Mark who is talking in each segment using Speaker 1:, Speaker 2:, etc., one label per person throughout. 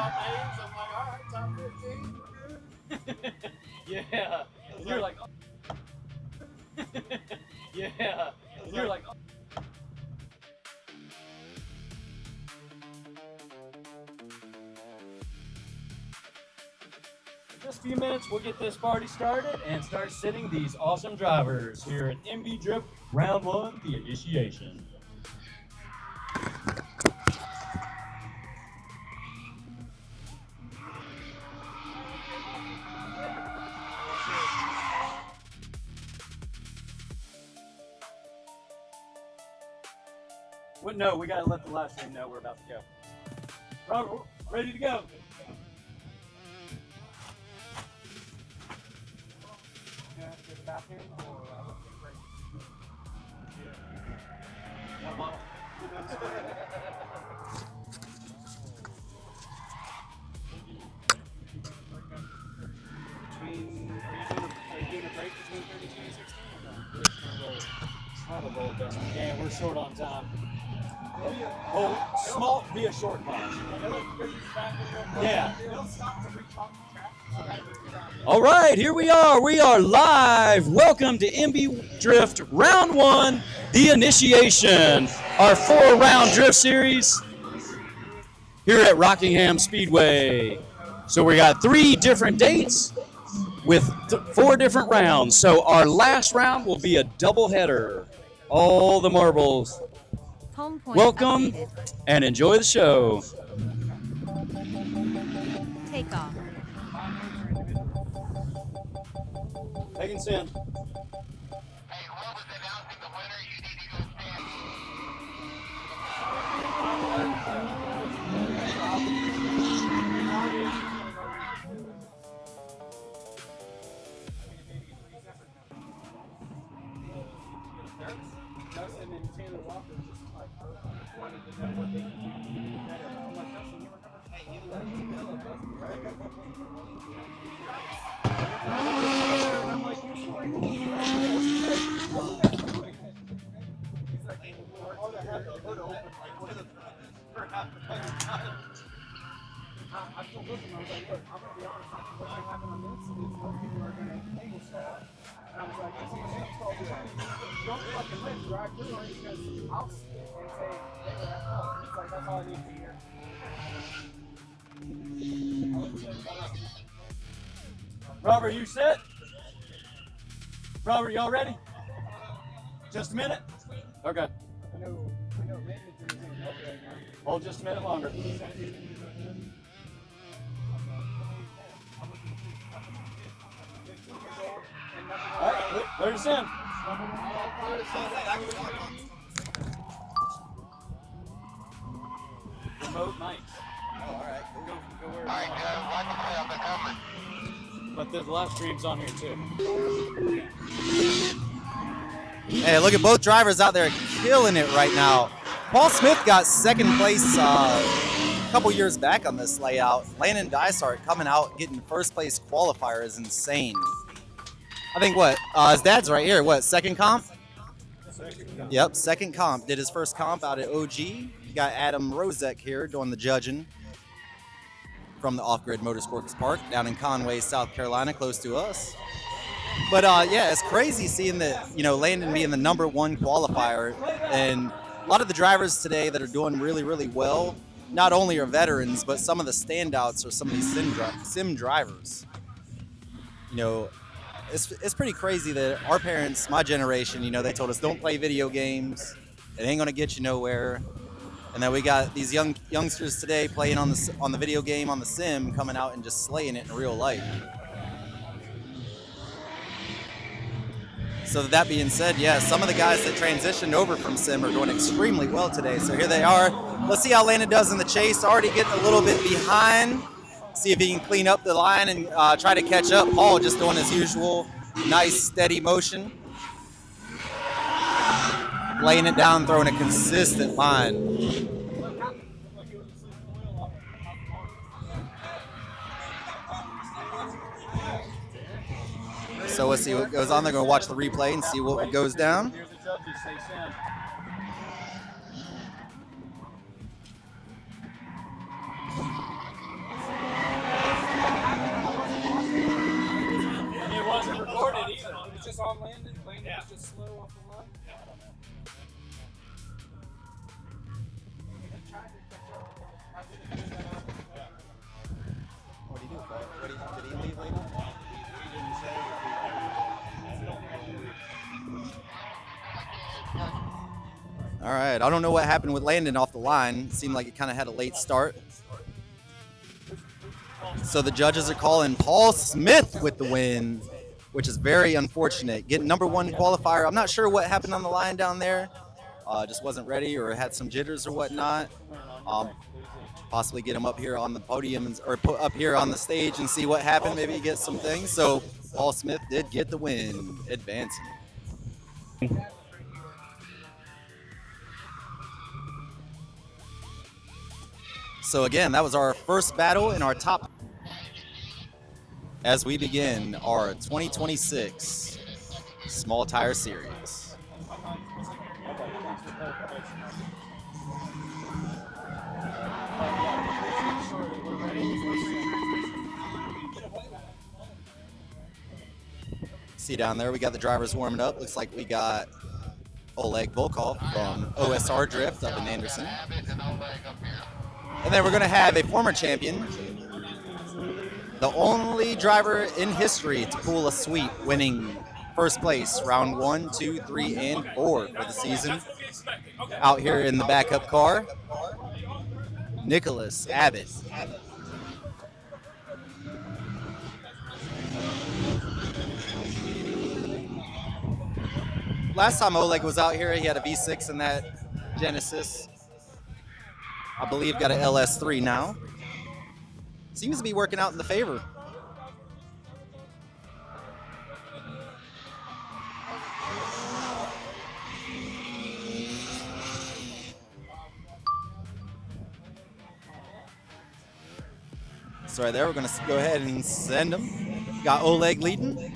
Speaker 1: out names. I'm like, all right, top 15. Yeah. You're like, oh. Yeah. You're like, oh. In just a few minutes, we'll get this party started and start sitting these awesome drivers here at MB Drift Round 1, the initiation. Well, no, we gotta let the live stream know we're about to go. Robert, ready to go. Yeah, we're short on time. Oh, be a short pause. Yeah. All right, here we are. We are live. Welcome to MB Drift Round 1, the initiation. Our 4-round drift series here at Rockingham Speedway. So we got 3 different dates with 4 different rounds. So our last round will be a doubleheader. All the marbles. Welcome updated. And enjoy the show.
Speaker 2: Take off.
Speaker 1: Megan Sin.
Speaker 3: Hey, whoever's announcing the winner, you need to go stand.
Speaker 1: Robert, you set? Robert, y'all ready? Just a minute? Okay. Hold just a minute longer. All right, there's Sim. Remote mics.
Speaker 4: Oh, all right.
Speaker 1: Go where.
Speaker 3: All right, Watkins, I'm covered.
Speaker 1: But the live stream's on here too.
Speaker 4: Hey, look at both drivers out there killing it right now. Paul Smith got second place a couple years back on this layout. Landon Dysart coming out getting first place qualifier is insane. I think his dad's right here. Second comp? Yep, second comp. Did his first comp out at OG. You got Adam Rozek here doing the judging from the Off-Grid Motorsports Park down in Conway, South Carolina, close to us. But yeah, it's crazy seeing that, Landon being the #1 qualifier, and a lot of the drivers today that are doing really, really well, not only are veterans, but some of the standouts are some of these sim drivers. It's pretty crazy that our parents, my generation, they told us don't play video games. It ain't gonna get you nowhere. And then we got these youngsters today playing on the video game, on the sim, coming out and just slaying it in real life. So that being said, yeah, some of the guys that transitioned over from sim are doing extremely well today. So here they are. Let's see how Landon does in the chase. Already getting a little bit behind. See if he can clean up the line and try to catch up. Paul just doing his usual nice, steady motion. Laying it down, throwing a consistent line. So let's see what goes on. They're going to watch the replay and see what goes down. right. I don't know what happened with Landon off the line. Seemed like it kind of had a late start. So the judges are calling Paul Smith with the win, which is very unfortunate. Getting number 1 qualifier. I'm not sure what happened on the line down there. Just wasn't ready or had some jitters or whatnot. Possibly get him up here on the podium or put up here on the stage and see what happened. Maybe get some things. So Paul Smith did get the win, advancing. So again, that was our first battle in our top as we begin our 2026 Small Tire Series. See down there, we got the drivers warming up. Looks like we got Oleg Volkov from OSR Drift up in Anderson. And then we're going to have a former champion, the only driver in history to pull a sweep, winning first place, round 1, 2, 3, and 4 for the season. Out here in the backup car, Nicholas Abbott. Last time Oleg was out here, he had a V6 in that Genesis. I believe got an LS3 now. Seems to be working out in the favor. So right there, we're going to go ahead and send him. Got Oleg leading,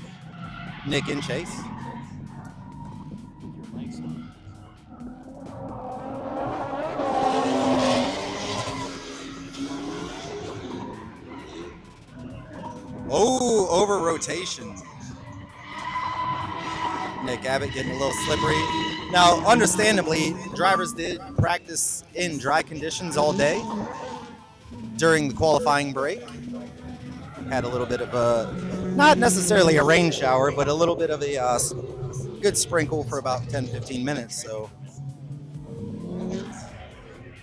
Speaker 4: Nick in chase. Oh, over rotation. Nick Abbott getting a little slippery. Now, understandably, drivers did practice in dry conditions all day during the qualifying break. Had a little bit of a, not necessarily a rain shower, but a little bit of a good sprinkle for about 10-15 minutes. So,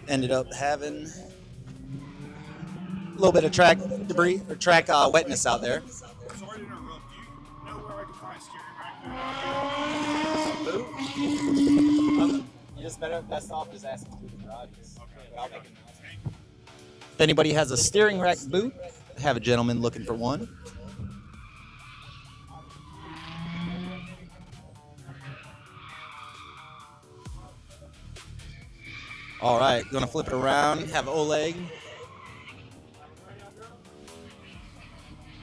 Speaker 4: ended up having a little bit of track debris or track wetness out there.
Speaker 2: Sorry to interrupt you. Know where I can find steering rack?
Speaker 4: You just better best off just asking through the garages.
Speaker 2: Okay.
Speaker 4: I'll make it. If anybody has a steering rack boot, I have a gentleman looking for one. All right, gonna flip it around. Have Oleg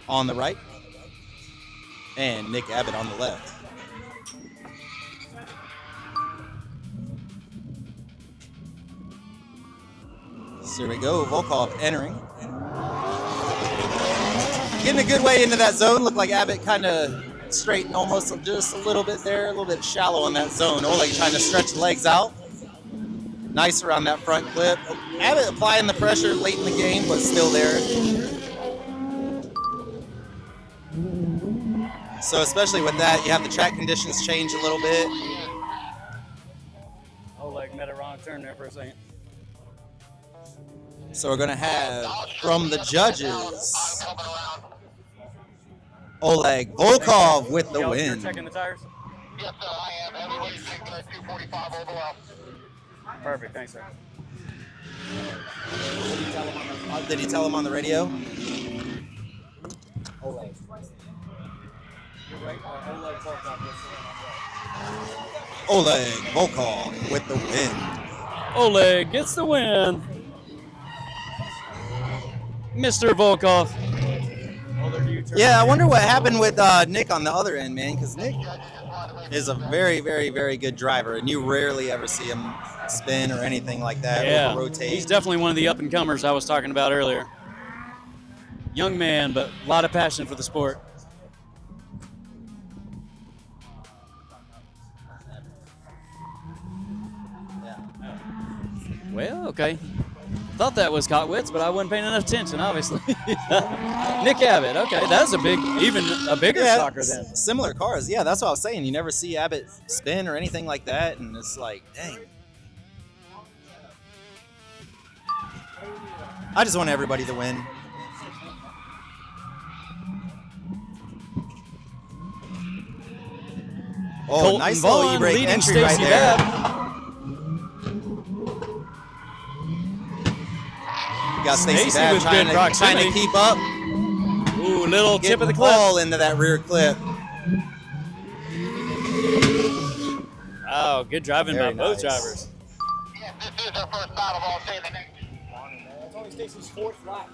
Speaker 4: on the right and Nick Abbott on the left. So here we go, Volkov entering. Getting a good way into that zone. Looked like Abbott kind of straightened almost just a little bit there, a little bit shallow in that zone. Oleg trying to stretch the legs out. Nice around that front clip. Abbott applying the pressure late in the game, but still there. So especially with that, you have the track conditions change a little bit.
Speaker 1: Oleg made a wrong turn there for a second.
Speaker 4: So we're gonna have from the judges, Oleg Volkov with the
Speaker 1: You're
Speaker 4: win.
Speaker 1: checking the tires?
Speaker 3: Yes, sir, I am. Heavyweight single at 245 overall.
Speaker 1: Perfect, thanks, sir.
Speaker 4: Did he tell him on the radio? Oleg. Oleg Volkov with the win.
Speaker 1: Oleg gets the win. Mr. Volkov.
Speaker 4: Yeah, I wonder what happened with Nick on the other end, man, because Nick is a very, very, very good driver, and you rarely ever see him spin or anything like that,
Speaker 1: Yeah,
Speaker 4: rotate.
Speaker 1: he's definitely one of the up-and-comers I was talking about earlier. Young man, but a lot of passion for the sport. Well, okay. Thought that was Cotwitz, but I wasn't paying enough attention, obviously. Nick Abbott, okay. That's a big, even a bigger shocker then.
Speaker 4: Similar cars, yeah, that's what I was saying. You never see Abbott spin or anything like that, and it's like, dang. I just want everybody to win. Oh,
Speaker 1: Colton
Speaker 4: nice little
Speaker 1: Vaughn
Speaker 4: e-brake
Speaker 1: leading
Speaker 4: entry right
Speaker 1: Stacy
Speaker 4: there.
Speaker 1: Babb.
Speaker 4: Got Stacy
Speaker 1: Stacy
Speaker 4: Babb
Speaker 1: with
Speaker 4: trying
Speaker 1: good
Speaker 4: to
Speaker 1: proximity.
Speaker 4: keep up.
Speaker 1: Ooh, little tip of the clip.
Speaker 4: Ball into that rear clip.
Speaker 1: Oh, good driving
Speaker 4: Very
Speaker 1: by both
Speaker 4: nice.
Speaker 1: drivers.
Speaker 3: Yes, this is our first battle of all day. The next
Speaker 2: It's only Stacy's 4th lap.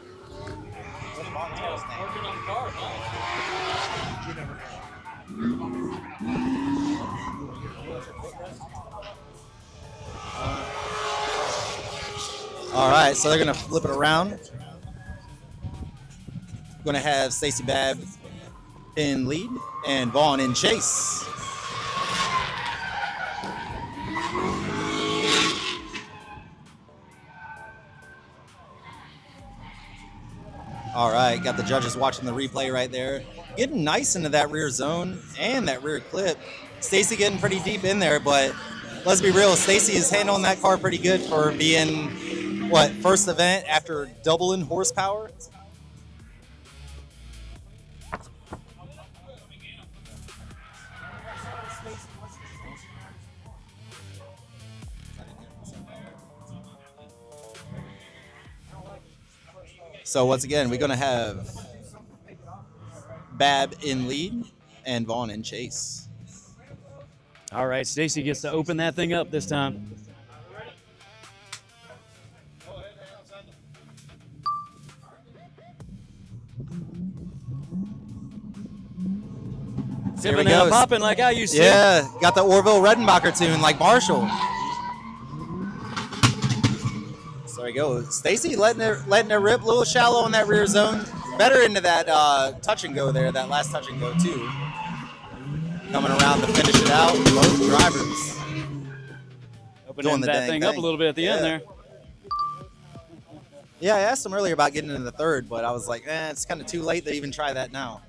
Speaker 1: Working on the car,
Speaker 2: You never know.
Speaker 4: All right, so they're gonna flip it around. Gonna have Stacy Babb in lead and Vaughn in chase. All right, got the judges watching the replay right there. Getting nice into that rear zone and that rear clip. Stacy getting pretty deep in there, but let's be real, Stacy is handling that car pretty good for being, what, first event after doubling horsepower? So once again, we're going to have Babb in lead and Vaughn in chase.
Speaker 1: All right, Stacy gets to open that thing up this time.
Speaker 4: There we
Speaker 1: Sipping and
Speaker 4: go.
Speaker 1: popping like I used to.
Speaker 4: Yeah, got the Orville Redenbacher tune like Marshall. So there we go. Stacy letting it rip, a little shallow in that rear zone. Better into that touch and go there, that last touch and go too. Coming around to finish it out, both drivers.
Speaker 1: Opening
Speaker 4: Doing the
Speaker 1: that
Speaker 4: dang
Speaker 1: thing up a
Speaker 4: thing.
Speaker 1: little bit at the end there.
Speaker 4: Yeah, I asked him earlier about getting into the third, but I was like, it's kind of too late to even try that now.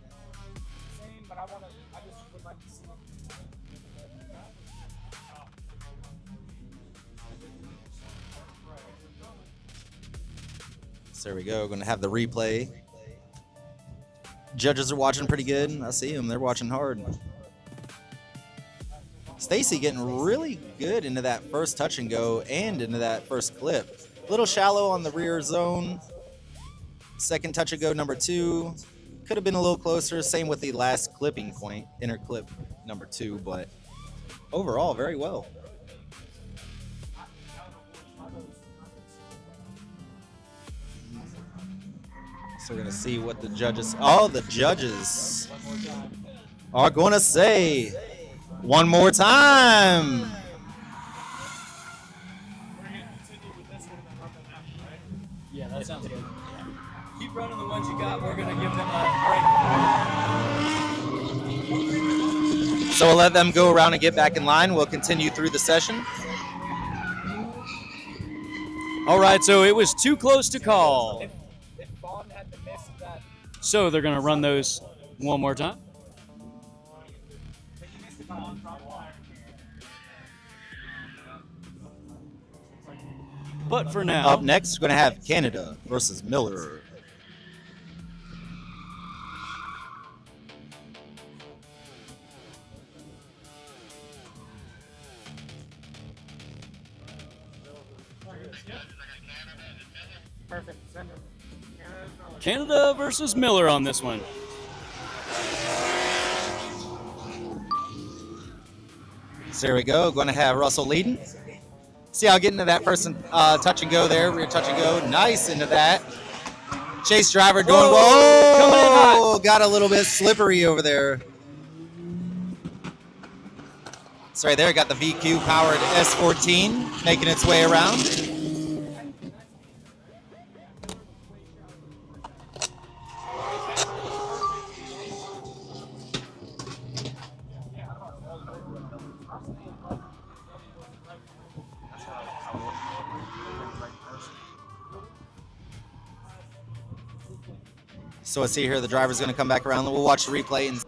Speaker 4: So there we go. Going to have the replay. Judges are watching pretty good. I see them. They're watching hard. Stacy getting really good into that first touch and go and into that first clip. A little shallow on the rear zone. Second touch and go number 2. Could have been a little closer. Same with the last clipping point, inner clip number 2. But overall, very well. So we're going to see what the judges... Oh, the judges are going to say one more time.
Speaker 1: Yeah, that sounds good. Keep running the ones you got. We're going to give them a break.
Speaker 4: So we'll let them go around and get back in line. We'll continue through the session.
Speaker 1: All right, so it was too close to call.
Speaker 2: If Vaughn had to miss that,
Speaker 1: So they're going to run those one more time. But for now,
Speaker 4: Up next, we're going to have Canada versus Miller.
Speaker 2: perfect. Send it.
Speaker 1: Canada versus Miller on this one.
Speaker 4: So there we go. Going to have Russell leading. See how I get into that first touch and go there. Rear touch and go. Nice into that. Chase driver doing
Speaker 1: Whoa,
Speaker 4: well.
Speaker 1: coming in hot.
Speaker 4: Got a little bit slippery over there. So right there, got the VQ powered S14 making its way around. So let's see here, the driver's going to come back around. We'll watch the replay. And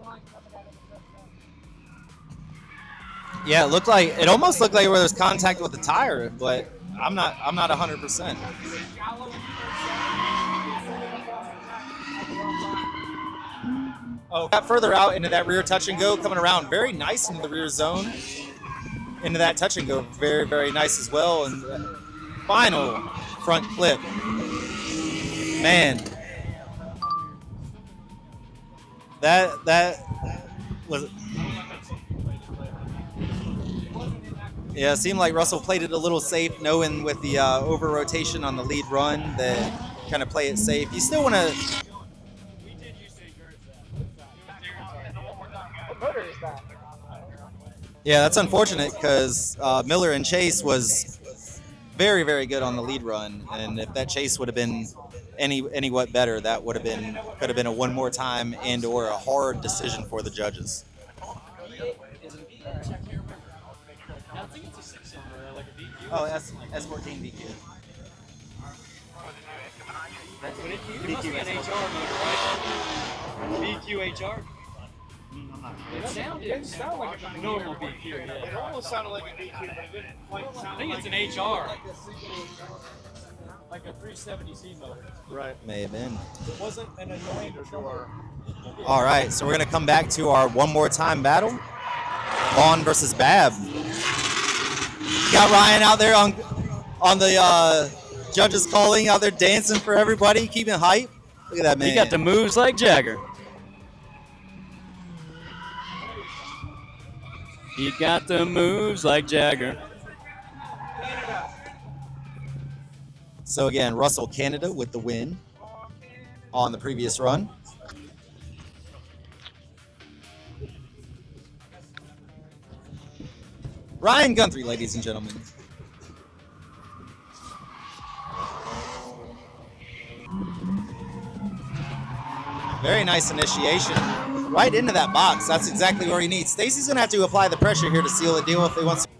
Speaker 4: yeah, it almost looked like where there's contact with the tire, but I'm not 100%. Oh, got further out into that rear touch and go, coming around very nice into the rear zone. Into that touch and go, very, very nice as well. And final front flip. Man. That was... Yeah, it seemed like Russell played it a little safe, knowing with the over-rotation on the lead run that kind of play it safe. You still want to... Yeah, that's unfortunate because Miller and Chase was very, very good on the lead run, and if that chase would have been any what better, that would have been could have been a one more time and or a hard decision for the judges. Oh, S14 VQ.
Speaker 1: VQ an HR motor, right? VQ HR. It didn't sound like a normal VQ. Yeah.
Speaker 2: It almost sounded like a DQ, but it didn't quite sound
Speaker 1: I think it's an HR. Like a 370Z motor.
Speaker 2: Right.
Speaker 4: May have been.
Speaker 2: It wasn't an annoying or
Speaker 4: All right, so we're gonna come back to our one more time battle. Vaughn versus Bab. Got Ryan out there on the judges calling, out there dancing for everybody, keeping hype. Look at that man.
Speaker 1: He got the moves like Jagger. He got the moves like Jagger.
Speaker 4: So again, Russell Canada with the win on the previous run. Ryan Guthrie, ladies and gentlemen. Very nice initiation. Right into that box. That's exactly where he needs. Stacy's going to have to apply the pressure here to seal the deal if he wants to.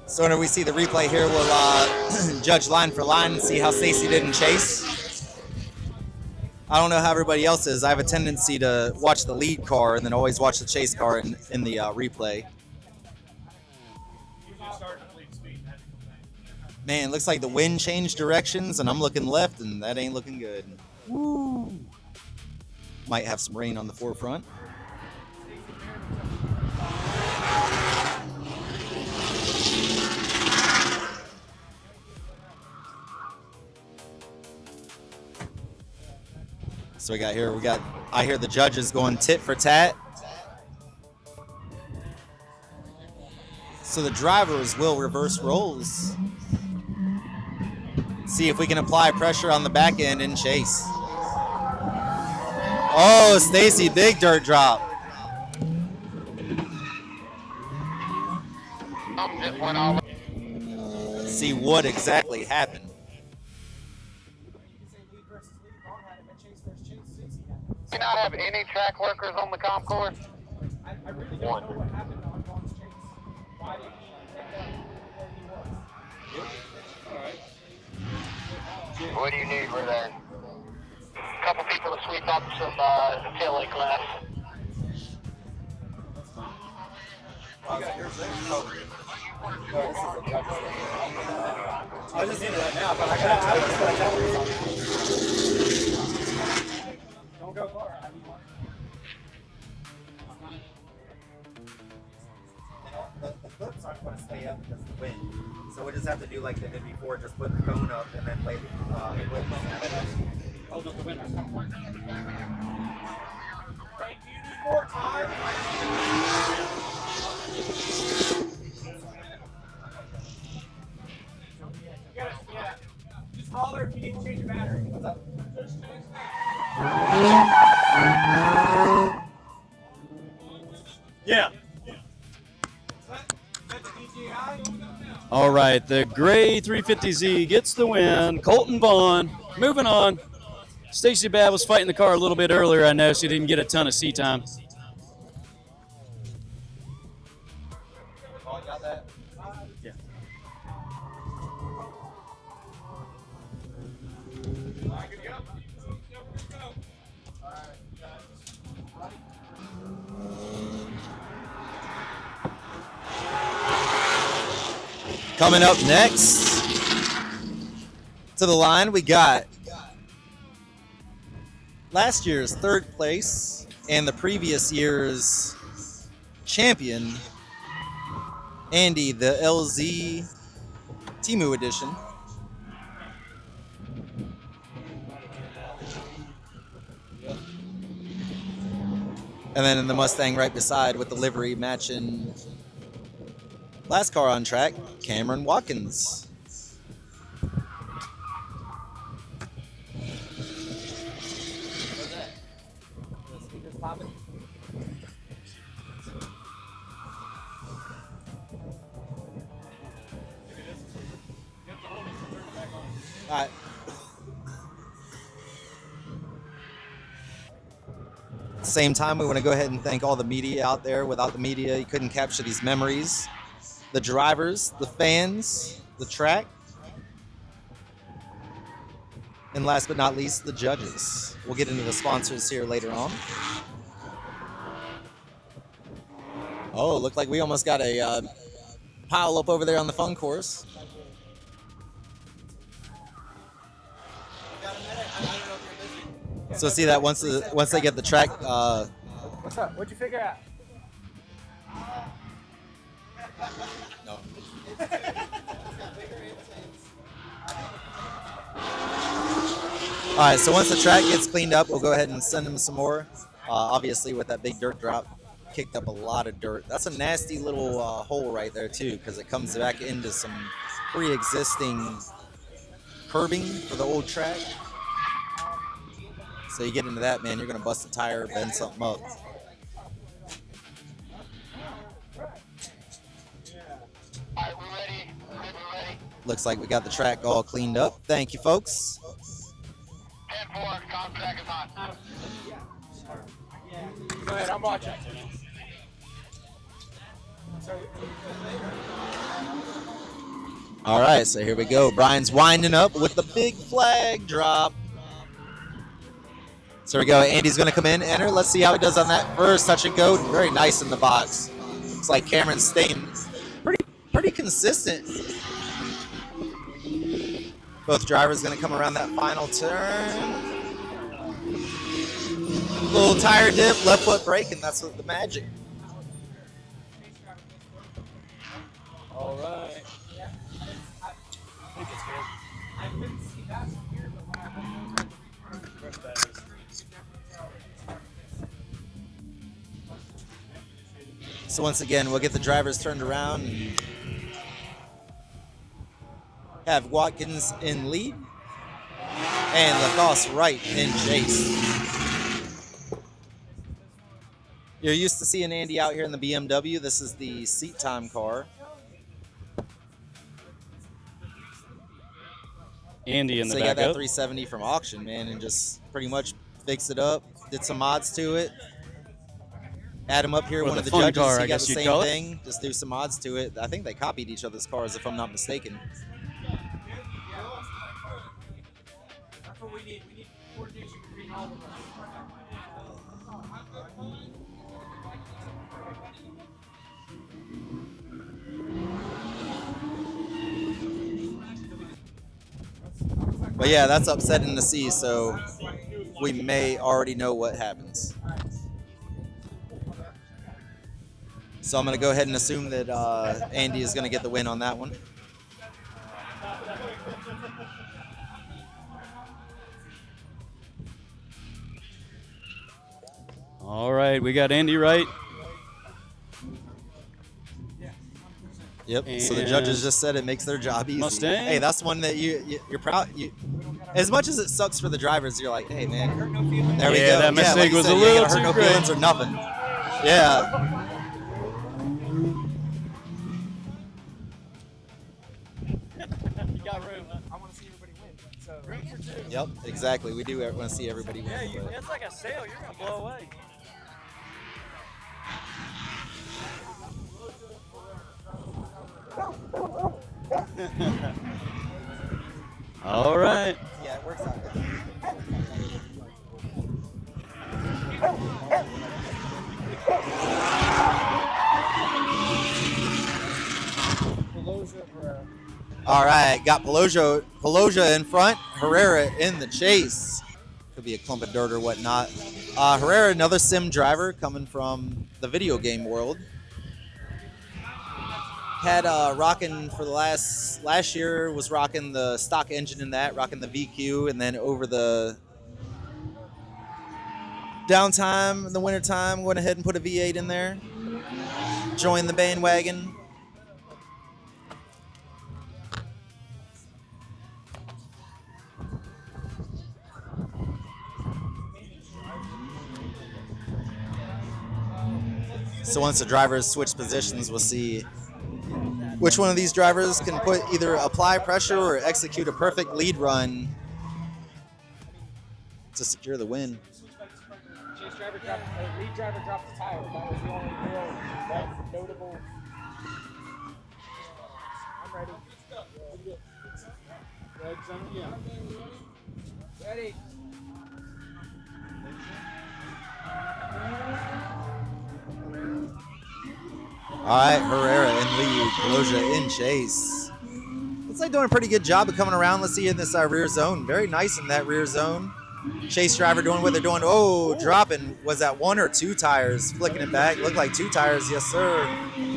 Speaker 4: So when we see the replay here, we'll judge line for line and see how Stacy did in chase. I don't know how everybody else is. I have a tendency to watch the lead car and then always watch the chase car in the replay. Man, looks like the wind changed directions, and I'm looking left, and that ain't looking good. Woo! Might have some rain on the forefront. So I hear the judges going tit for tat. So the drivers will reverse roles. See if we can apply pressure on the back end and chase. Oh, Stacy, big dirt drop. See what exactly happened.
Speaker 3: Do you not have any track workers on the comp course?
Speaker 2: I really don't know what happened on Vaughn's chase. Why did he end up where he was?
Speaker 3: What do you need? We're there. A couple people to sweep up some tail light glass.
Speaker 2: I just need it right now, but I gotta don't go far.
Speaker 4: The clips aren't going to stay up because of the wind. So we just have to do like they did before, just put the cone up and then play the equipment.
Speaker 1: Hold up the window.
Speaker 2: More time. Yeah. Just holler if you need to change your battery. What's up?
Speaker 1: Yeah. All right, the gray 350Z gets the win. Colton Vaughn moving on. Stacy Babb was fighting the car a little bit earlier, I know, so he didn't get a ton of seat time. Yeah.
Speaker 4: Coming up next to the line, we got last year's third place and the previous year's champion, Andy, the LZ Timu edition. And then in the Mustang right beside with the livery matching last car on track, Cameron Watkins. All right. At the same time, we want to go ahead and thank all the media out there. Without the media, you couldn't capture these memories. The drivers, the fans, the track, and last but not least, the judges. We'll get into the sponsors here later on. Oh, looked like we almost got a pile up over there on the fun course. So see that once they get the track.
Speaker 2: What's up? What'd you figure out?
Speaker 4: No. All right, so once the track gets cleaned up, we'll go ahead and send them some more. Obviously, with that big dirt drop, kicked up a lot of dirt. That's a nasty little hole right there too, because it comes back into some pre-existing curbing for the old track. So you get into that, man, you're gonna bust a tire, bend something up.
Speaker 3: Alright, we're ready. We're ready.
Speaker 4: Looks like we got the track all cleaned up. Thank you, folks.
Speaker 3: 10-4, contract is on.
Speaker 2: Go ahead, I'm watching.
Speaker 4: All right, so here we go. Brian's winding up with the big flag drop. So here we go. Andy's going to come in, enter. Let's see how he does on that first touch and go. Very nice in the box. Looks like Cameron's staying pretty consistent. Both drivers going to come around that final turn. Little tire dip, left foot brake, and that's the magic.
Speaker 1: All right.
Speaker 4: So once again, we'll get the drivers turned around and have Watkins in lead and Lacoste right in chase. You're used to seeing Andy out here in the BMW. This is the seat time car.
Speaker 1: Andy in the
Speaker 4: So you got that
Speaker 1: backup.
Speaker 4: 370 from auction, man, and just pretty much fixed it up, did some mods to it. Add him up here,
Speaker 1: With
Speaker 4: one
Speaker 1: a
Speaker 4: of the
Speaker 1: fun
Speaker 4: judges,
Speaker 1: car, I
Speaker 4: he got
Speaker 1: guess
Speaker 4: the
Speaker 1: you'd
Speaker 4: same
Speaker 1: call it.
Speaker 4: thing, just do some mods to it. I think they copied each other's cars, if I'm not mistaken.
Speaker 2: That's what we need. We need coordination between all of us.
Speaker 4: But yeah, that's upsetting to see, so we may already know what happens. So I'm going to go ahead and assume that Andy is going to get the win on that one.
Speaker 1: All right, we got Andy right.
Speaker 4: Yep. So the judges just said it makes their job easy.
Speaker 1: Mustang.
Speaker 4: Hey, that's one that you're proud. As much as it sucks for the drivers, you're like, hey man, there we go.
Speaker 1: That mistake
Speaker 4: like you
Speaker 1: was
Speaker 4: said,
Speaker 1: a
Speaker 4: you ain't
Speaker 1: little
Speaker 4: gotta hurt
Speaker 1: too
Speaker 4: no
Speaker 1: great.
Speaker 4: feelings or nothing. Yeah.
Speaker 2: You got room. I want to see everybody win. So room for two.
Speaker 4: Yep. Exactly. We do want to see everybody win.
Speaker 2: Yeah,
Speaker 4: but-
Speaker 2: it's like a sail. You're gonna blow away.
Speaker 1: All right.
Speaker 4: Yeah, it works out. All right, got Peloja in front, Herrera in the chase. Could be a clump of dirt or whatnot. Herrera, another sim driver coming from the video game world. Had rocking for the last year, was rocking the stock engine in that, rocking the VQ, and then over the downtime in the wintertime, went ahead and put a V8 in there. Joined the bandwagon. So once the drivers switch positions, we'll see which one of these drivers can put either apply pressure or execute a perfect lead run to secure the win.
Speaker 2: Lead driver dropped the tire. That was the only real notable. I'm ready. Ready.
Speaker 4: All right, Herrera in lead, Pelosia in chase. Looks like doing a pretty good job of coming around. Let's see in this rear zone. Very nice in that rear zone. Chase driver doing what they're doing. Oh, dropping. Was that 1 or 2 tires? Flicking it back. Looked like 2 tires. Yes, sir.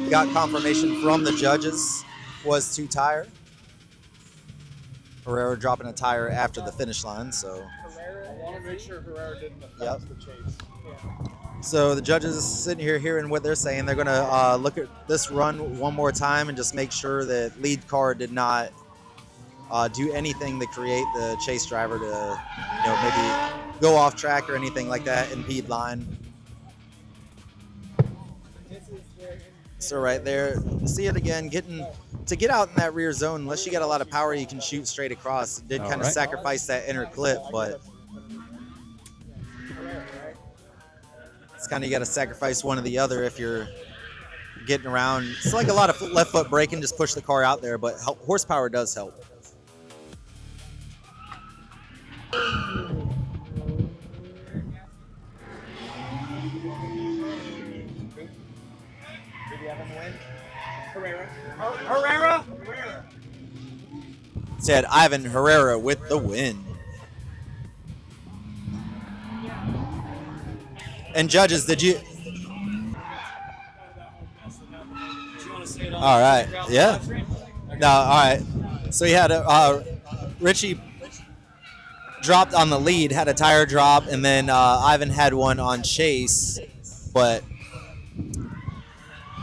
Speaker 4: Got confirmation from the judges. Was 2 tire. Herrera dropping a tire after the finish line. So.
Speaker 2: Herrera. I want to make sure Herrera didn't affect the chase. Yeah.
Speaker 4: So the judges sitting here hearing what they're saying. They're going to look at this run one more time and just make sure that lead car did not do anything to create the chase driver to, maybe go off track or anything like that, impede line. So right there, see it again, to get out in that rear zone, unless you got a lot of power, you can shoot straight across. It did kind of sacrifice that inner clip, but it's kind of, you got to sacrifice one or the other if you're getting around. It's like a lot of left foot braking, just push the car out there, but horsepower does help.
Speaker 2: Herrera.
Speaker 4: Said Ivan Herrera with the win. And judges, did you? All right, yeah. No, all right. So he had Richie dropped on the lead, had a tire drop, and then Ivan had one on chase, but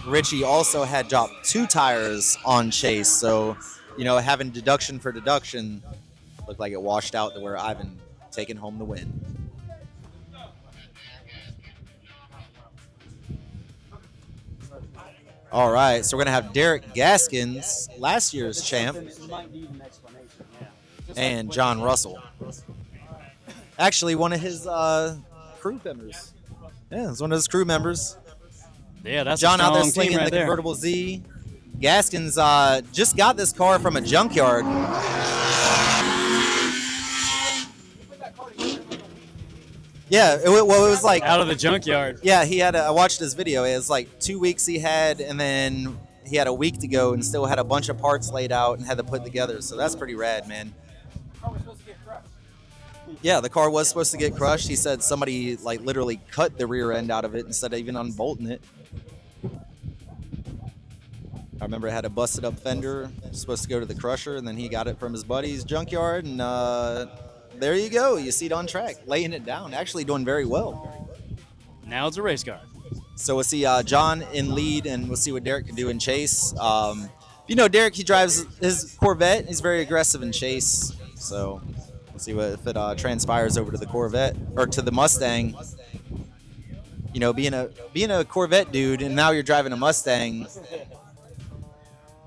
Speaker 4: Richie also had dropped 2 tires on chase. So, having deduction for deduction, looked like it washed out to where Ivan taking home the win. All right, so we're going to have Derek Gaskins, last year's champ, and John Russell. Actually, one of his crew members. Yeah, it's one of his crew members.
Speaker 1: Yeah, that's
Speaker 4: John out there
Speaker 1: team
Speaker 4: slinging
Speaker 1: right
Speaker 4: the
Speaker 1: there.
Speaker 4: convertible Z. Gaskins just got this car from a junkyard. Yeah, it was like
Speaker 1: Out of the junkyard.
Speaker 4: Yeah, he had. I watched his video. It was like 2 weeks he had, and then he had a week to go, and still had a bunch of parts laid out and had to put together. So that's pretty rad, man. Yeah, the car was supposed to get crushed. He said somebody like literally cut the rear end out of it instead of even unbolting it. I remember it had a busted up fender. It was supposed to go to the crusher, and then he got it from his buddy's junkyard, and there you go. You see it on track, laying it down, actually doing very well.
Speaker 1: Now it's a race car.
Speaker 4: So we'll see John in lead, and we'll see what Derek can do in chase. Derek, he drives his Corvette. He's very aggressive in chase. So we'll see if it transpires over to the Corvette or to the Mustang. Being a Corvette dude, and now you're driving a Mustang.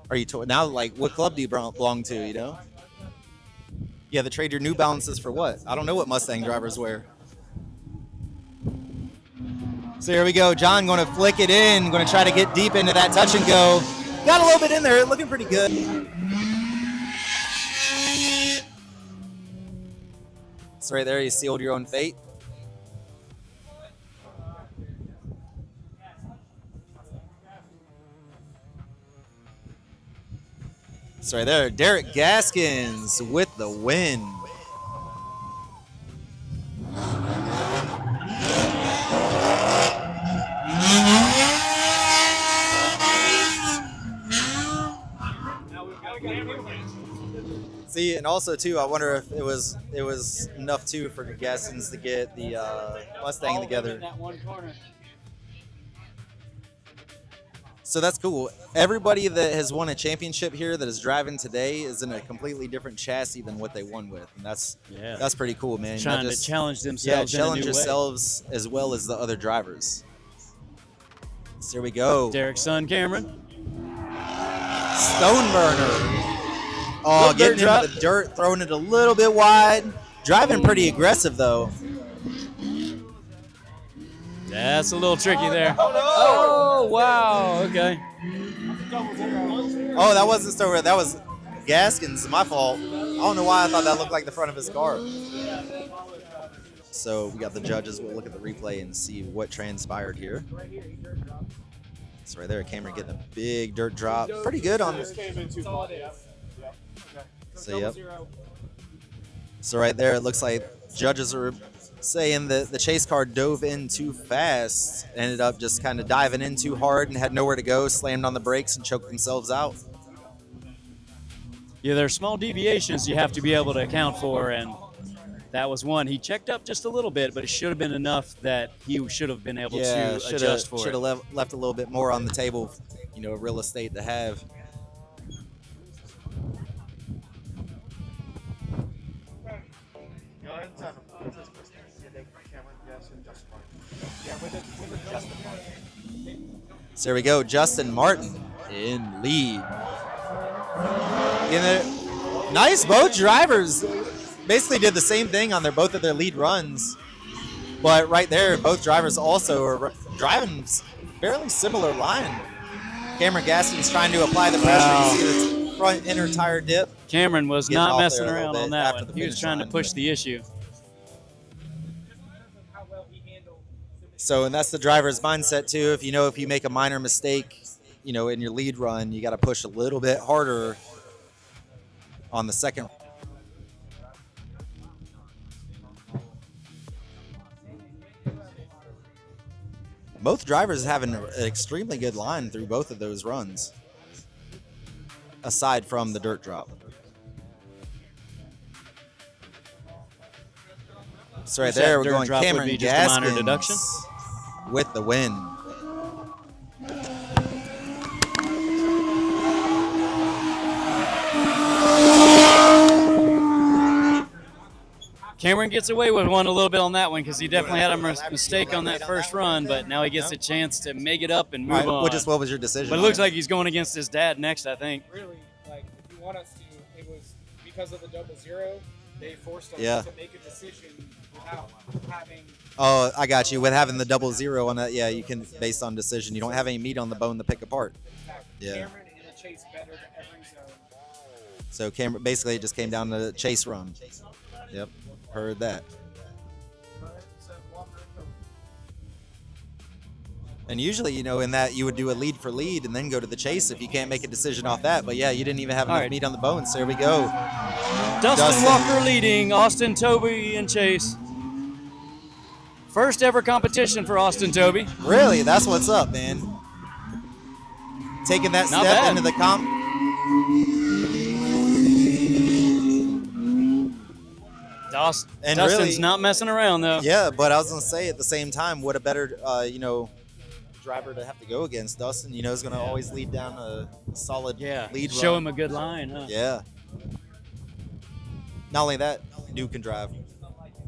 Speaker 4: Are you now like what club do you belong to? You have to trade your New Balances for what? I don't know what Mustang drivers wear. So here we go. John going to flick it in. Going to try to get deep into that touch and go. Got a little bit in there. Looking pretty good. So right there, you sealed your own fate. So right there, Derek Gaskins with the win. See, and also too, I wonder if it was enough too for Gaskins to get the Mustang together.
Speaker 1: In that one corner.
Speaker 4: So that's cool. Everybody that has won a championship here that is driving today is in a completely different chassis than what they won with, and that's pretty cool, man.
Speaker 1: Trying to challenge themselves.
Speaker 4: Challenge
Speaker 1: in a new
Speaker 4: yourselves as well as the other drivers. So here we go.
Speaker 1: Derek's son, Cameron.
Speaker 4: Stoneburner. Oh, getting into the dirt, throwing it a little bit wide. Driving pretty aggressive, though.
Speaker 1: That's a little tricky there. Oh, wow. Okay.
Speaker 4: Oh, that wasn't Stoneburner. That was Gaskins. My fault. I don't know why I thought that looked like the front of his car. So we got the judges. We'll look at the replay and see what transpired here. So right there, Cameron getting a big dirt drop. Pretty good on this. So, yep. So right there, it looks like judges are saying that the chase car dove in too fast, ended up just kind of diving in too hard and had nowhere to go, slammed on the brakes and choked themselves out.
Speaker 1: Yeah, there are small deviations you have to be able to account for, and that was one. He checked up just a little bit, but it should have been enough that he should have been able to adjust for it.
Speaker 4: Should have left a little bit more on the table, you know, real estate to have. So there we go, Justin Martin in lead. Nice, both drivers basically did the same thing on both of their lead runs. But right there, both drivers also are driving fairly similar line. Cameron Gaskins trying to apply the pressure.
Speaker 1: Wow.
Speaker 4: You see the front inner tire dip.
Speaker 1: Cameron was
Speaker 4: Getting
Speaker 1: not
Speaker 4: off
Speaker 1: messing
Speaker 4: there a little
Speaker 1: around on
Speaker 4: bit
Speaker 1: that
Speaker 4: after
Speaker 1: one.
Speaker 4: the
Speaker 1: He was
Speaker 4: finish
Speaker 1: trying to
Speaker 4: line.
Speaker 1: push the issue.
Speaker 4: So, and that's the driver's mindset too. If you make a minor mistake, you know, in your lead run, you got to push a little bit harder on the second. Both drivers having an extremely good line through both of those runs, aside from the dirt drop. So right there, we're
Speaker 1: Dirt
Speaker 4: going
Speaker 1: drop would
Speaker 4: Cameron
Speaker 1: be just a minor
Speaker 4: Gaskins
Speaker 1: deduction.
Speaker 4: with the win.
Speaker 1: Cameron gets away with one a little bit on that one because he definitely had a mistake on that first run, but now he gets a chance to make it up and move on.
Speaker 4: What was your decision?
Speaker 1: But it looks like he's going against his dad next, I think.
Speaker 2: Really, like, if you want us to, it was because of the 0-0, they forced us to make a decision without having.
Speaker 4: Oh, I got you. With having the 0-0 on that, yeah, you can based on decision. You don't have any meat on the bone to pick apart. Yeah.
Speaker 2: Cameron in a chase better to every zone.
Speaker 4: So Cameron basically it just came down to the chase run. Yep, heard that. And usually, you know, in that you would do a lead for lead and then go to the chase if you can't make a decision off that. But yeah, you didn't even have enough meat on the bone. So here we go.
Speaker 1: Dustin Walker leading, Austin Toby in chase. First ever competition for Austin Toby.
Speaker 4: Really? That's what's up, man. Taking that
Speaker 1: Not
Speaker 4: step
Speaker 1: bad.
Speaker 4: into the comp.
Speaker 1: Dustin's
Speaker 4: really,
Speaker 1: not messing around, though.
Speaker 4: Yeah, but I was going to say at the same time, what a better, driver to have to go against. Dustin, is going to always lead down a solid lead
Speaker 1: Show
Speaker 4: run.
Speaker 1: him a good line, huh?
Speaker 4: Yeah. Not only that, dude can drive.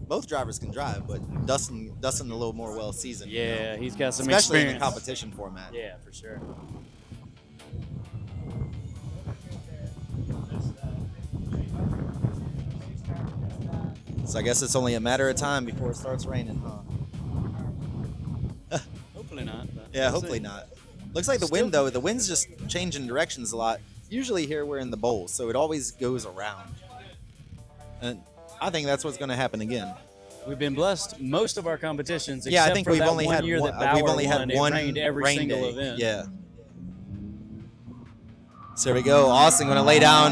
Speaker 4: Both drivers can drive, but Dustin a little more well-seasoned.
Speaker 1: Yeah, he's got some
Speaker 4: especially
Speaker 1: experience.
Speaker 4: in the competition format.
Speaker 1: Yeah, for sure.
Speaker 4: So I guess it's only a matter of time before it starts raining, huh?
Speaker 1: Hopefully not. But
Speaker 4: Yeah,
Speaker 1: we'll
Speaker 4: hopefully
Speaker 1: see.
Speaker 4: not. Looks like the wind, though. The wind's just changing directions a lot. Usually here we're in the bowl, so it always goes around. And I think that's what's going to happen again.
Speaker 1: We've been blessed most of our competitions.
Speaker 4: Yeah, I
Speaker 1: except
Speaker 4: think
Speaker 1: for
Speaker 4: we've
Speaker 1: that
Speaker 4: only
Speaker 1: one
Speaker 4: had
Speaker 1: year
Speaker 4: one.
Speaker 1: that Bauer
Speaker 4: We've only had
Speaker 1: won. It
Speaker 4: one
Speaker 1: rained every
Speaker 4: rain
Speaker 1: single
Speaker 4: day.
Speaker 1: event.
Speaker 4: Yeah. So here we go. Austin going to lay down,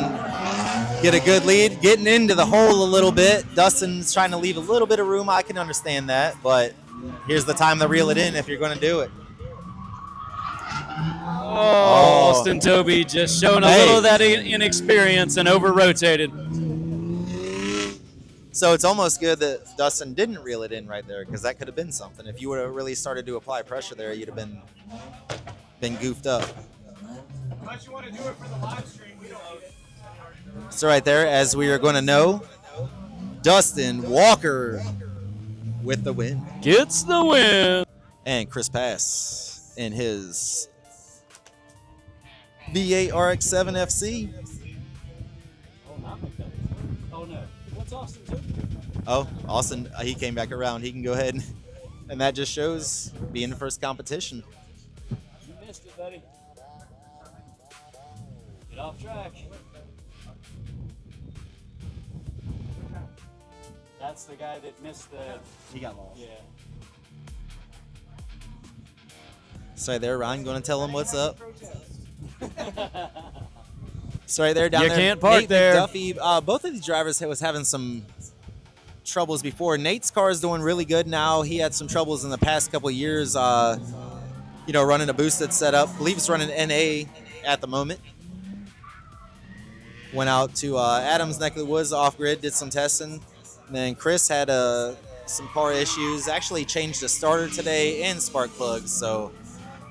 Speaker 4: get a good lead, getting into the hole a little bit. Dustin's trying to leave a little bit of room. I can understand that, but here's the time to reel it in if you're going to do it.
Speaker 1: Oh, Austin Toby just showing a little of that inexperience and over-rotated.
Speaker 4: So it's almost good that Dustin didn't reel it in right there, because that could have been something. If you would have really started to apply pressure there, you'd have been goofed up.
Speaker 2: Unless you want to do it for the live stream, we don't need it.
Speaker 4: So right there, as we are going to know, Dustin Walker with the win.
Speaker 1: Gets the win.
Speaker 4: And Chris Pass in his V8 RX-7 FC.
Speaker 1: Oh, not McDuffie. Oh, no. What's Austin do?
Speaker 4: Oh, Austin, he came back around. He can go ahead. And that just shows being the first competition.
Speaker 1: You missed it, buddy. Get off track. That's the guy that missed the...
Speaker 4: He got lost.
Speaker 1: Yeah.
Speaker 4: So right there, Ryan going to tell him what's up. So right there, down
Speaker 1: You
Speaker 4: there,
Speaker 1: can't park
Speaker 4: Nate
Speaker 1: there.
Speaker 4: McDuffie. Both of these drivers was having some troubles before. Nate's car is doing really good now. He had some troubles in the past couple of years, running a boosted setup. I believe he's running NA at the moment. Went out to Adams' neck of the woods off-grid, did some testing. And then Chris had some car issues. Actually changed the starter today and spark plugs. So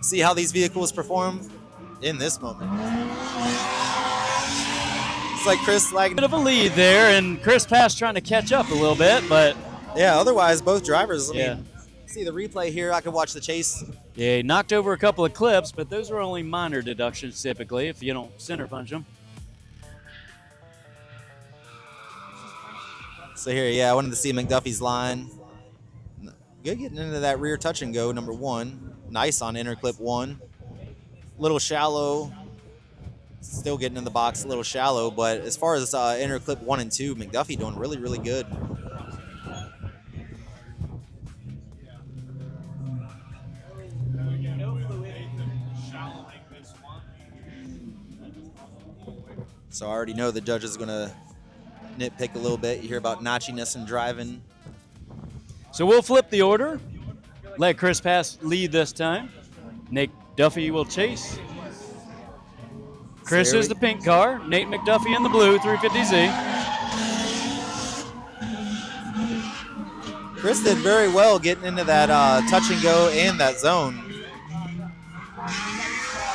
Speaker 4: see how these vehicles perform in this moment. It's like Chris lagging.
Speaker 1: Bit of a lead there, and Chris Pass trying to catch up a little bit, but...
Speaker 4: Yeah, otherwise, both drivers, I
Speaker 1: Yeah.
Speaker 4: mean, see the replay here, I could watch the chase.
Speaker 1: Yeah, he knocked over a couple of clips, but those are only minor deductions typically if you don't center punch them.
Speaker 4: So here, yeah, I wanted to see McDuffie's line. Good getting into that rear touch and go, number one. Nice on inner clip one. Little shallow. Still getting in the box a little shallow, but as far as inner clip 1 and 2, McDuffie doing really, really good. So I already know the judge is going to nitpick a little bit. You hear about notchiness in driving.
Speaker 1: So we'll flip the order. Let Chris Pass lead this time. Nate Duffy will chase. Chris is the pink car. Nate McDuffie in the blue 350Z.
Speaker 4: Chris did very well getting into that touch and go and that zone.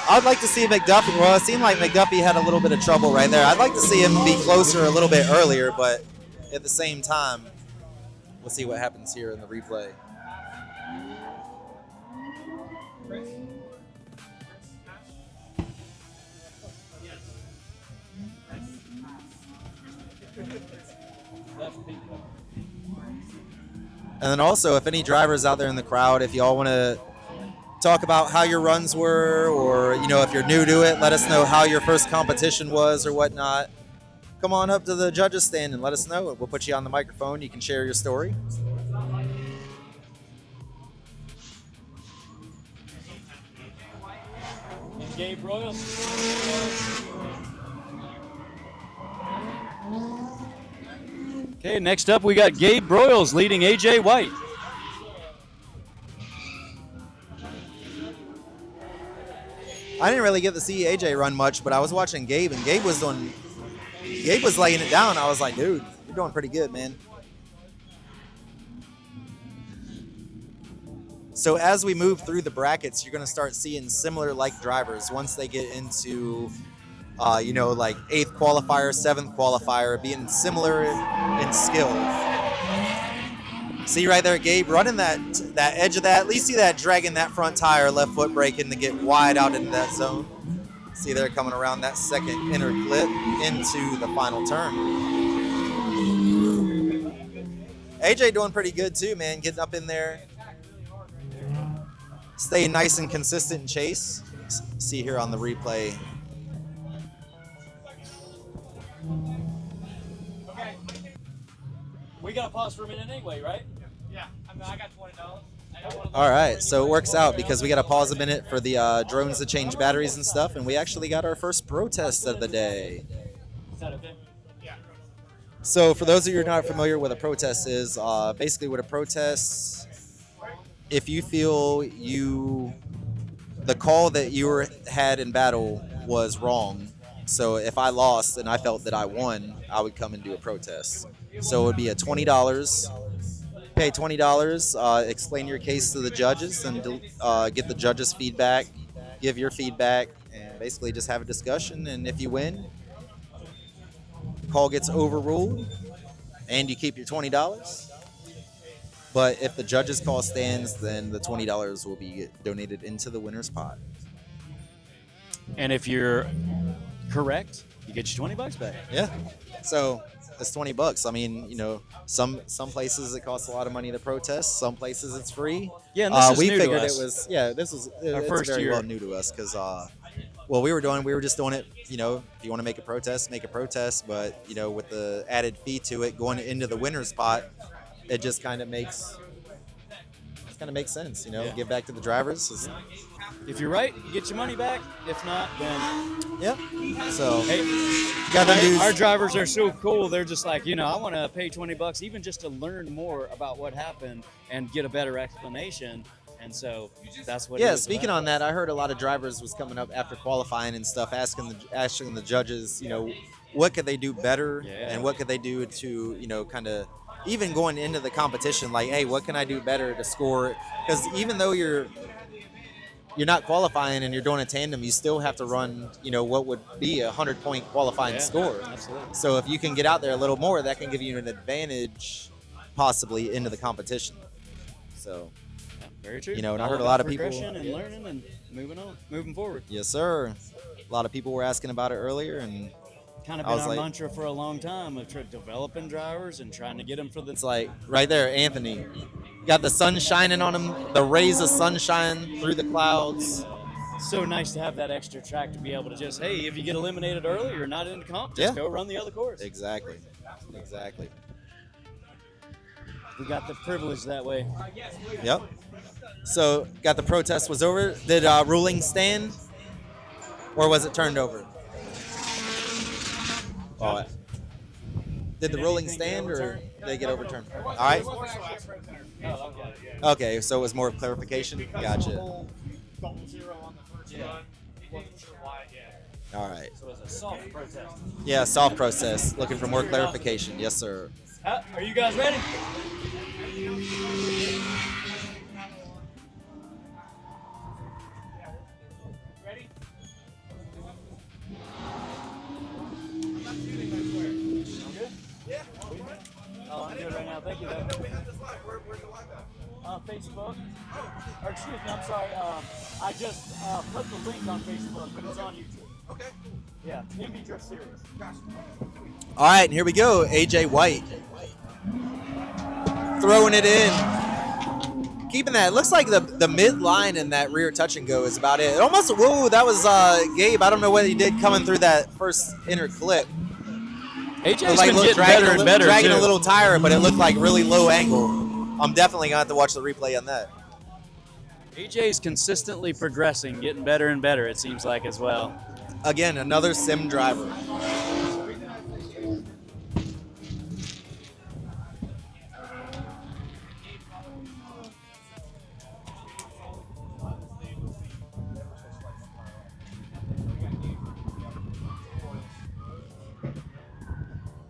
Speaker 4: I'd like to see McDuffie. Well, it seemed like McDuffie had a little bit of trouble right there. I'd like to see him be closer a little bit earlier, but at the same time, we'll see what happens here in the replay. And then also, if any drivers out there in the crowd, if y'all want to talk about how your runs were, or if you're new to it, let us know how your first competition was or whatnot. Come on up to the judges stand and let us know. We'll put you on the microphone. You can share your story.
Speaker 1: Gabe Broyles. Okay, next up we got Gabe Broyles leading AJ White.
Speaker 4: I didn't really get to see AJ run much, but I was watching Gabe, and Gabe was laying it down. I was like, dude, you're doing pretty good, man. So as we move through the brackets, you're going to start seeing similar like drivers once they get into, like 8th qualifier, 7th qualifier, being similar in skill. See right there, Gabe running that edge of that. At least see that dragging that front tire, left foot braking to get wide out into that zone. See there coming around that second inner clip into the final turn. AJ doing pretty good too, man. Getting up in there. Staying nice and consistent in chase. See here on the replay.
Speaker 1: Okay. We got to pause for a minute anyway, right?
Speaker 2: Yeah, I got $20.
Speaker 4: All right, so it works out because we got to pause a minute for the drones to change batteries and stuff, and we actually got our first protest of the day.
Speaker 1: Is that okay?
Speaker 2: Yeah.
Speaker 4: So for those of you who are not familiar with what a protest is, basically what a protest, if you feel the call that you had in battle was wrong, So if I lost and I felt that I won, I would come and do a protest. So it would be a $20. Pay $20, explain your case to the judges, and get the judges' feedback, give your feedback, and basically just have a discussion. And if you win, the call gets overruled, and you keep your $20. But if the judges' call stands, then the $20 will be donated into the winner's pot.
Speaker 1: And if you're correct, you get your $20 back.
Speaker 4: Yeah. So it's $20. I mean, you know, some places it costs a lot of money to protest. Some places it's free.
Speaker 1: Yeah, and this is
Speaker 4: we
Speaker 1: new to
Speaker 4: figured
Speaker 1: us.
Speaker 4: it was. Yeah, this was
Speaker 1: Our
Speaker 4: it's
Speaker 1: first
Speaker 4: very
Speaker 1: year.
Speaker 4: well new to us because we were just doing it. You know, if you want to make a protest, make a protest. But you know, with the added fee to it going into the winner's pot, it just kind of makes sense. You know,
Speaker 1: Yeah.
Speaker 4: give back to the drivers.
Speaker 1: If you're right, you get your money back. If not, then
Speaker 4: Yep. So
Speaker 1: hey,
Speaker 4: got the news.
Speaker 1: our drivers are so cool. They're just like, you know, I want to pay $20 even just to learn more about what happened and get a better explanation. And so that's what.
Speaker 4: Yeah, speaking on that, I heard a lot of drivers was coming up after qualifying and stuff, asking the judges, you know, what could they do better and what could they do to, you know, kind of even going into the competition, like, hey, what can I do better to score? Because even though you're not qualifying and you're doing a tandem, you still have to run, you know, what would be a 100-point qualifying score.
Speaker 1: Absolutely.
Speaker 4: So if you can get out there a little more, that can give you an advantage possibly into the competition. So,
Speaker 1: Very true.
Speaker 4: You know, and I
Speaker 1: All
Speaker 4: heard a
Speaker 1: about
Speaker 4: lot of people-
Speaker 1: progression and learning and moving forward.
Speaker 4: yes, sir. A lot of people were asking about it earlier, and
Speaker 1: Kind of
Speaker 4: I
Speaker 1: been
Speaker 4: was
Speaker 1: our
Speaker 4: like-
Speaker 1: mantra for a long time of developing drivers and trying to get them for the.
Speaker 4: it's like right there, Anthony. Got the sun shining on him, the rays of sunshine through the clouds.
Speaker 1: So nice to have that extra track to be able to just, hey, if you get eliminated early, you're not in the comp, just go run the other course.
Speaker 4: Exactly.
Speaker 1: We got the privilege that way.
Speaker 4: Yep. So, got the protest was over. Did ruling stand, or was it turned over? Oh, did the ruling stand, or did they get overturned? All right. Okay, so it was more of clarification. Gotcha.
Speaker 2: Double zero on the first run. Wasn't sure why yet.
Speaker 4: All right.
Speaker 1: So it's a soft protest.
Speaker 4: Yeah, soft process. Looking for more clarification. Yes, sir.
Speaker 1: Are you guys ready?
Speaker 2: Ready?
Speaker 1: Oh, I'm good right now. Thank you, though. Facebook. Or excuse me, I'm sorry. I just put the link on Facebook, but it's on YouTube.
Speaker 5: Okay.
Speaker 1: Yeah, MB Drift Series.
Speaker 4: All right, and here we go. AJ White throwing it in. Keeping that. It looks like the mid line and that rear touch and go is about it. It almost, whoa, that was Gabe. I don't know what he did coming through that first inner clip.
Speaker 1: AJ's been getting better and better,
Speaker 4: dragging
Speaker 1: too.
Speaker 4: a little tire, but it looked like really low angle. I'm definitely going to have to watch the replay on that.
Speaker 1: AJ's consistently progressing, getting better and better, it seems like, as well.
Speaker 4: Again, another sim driver.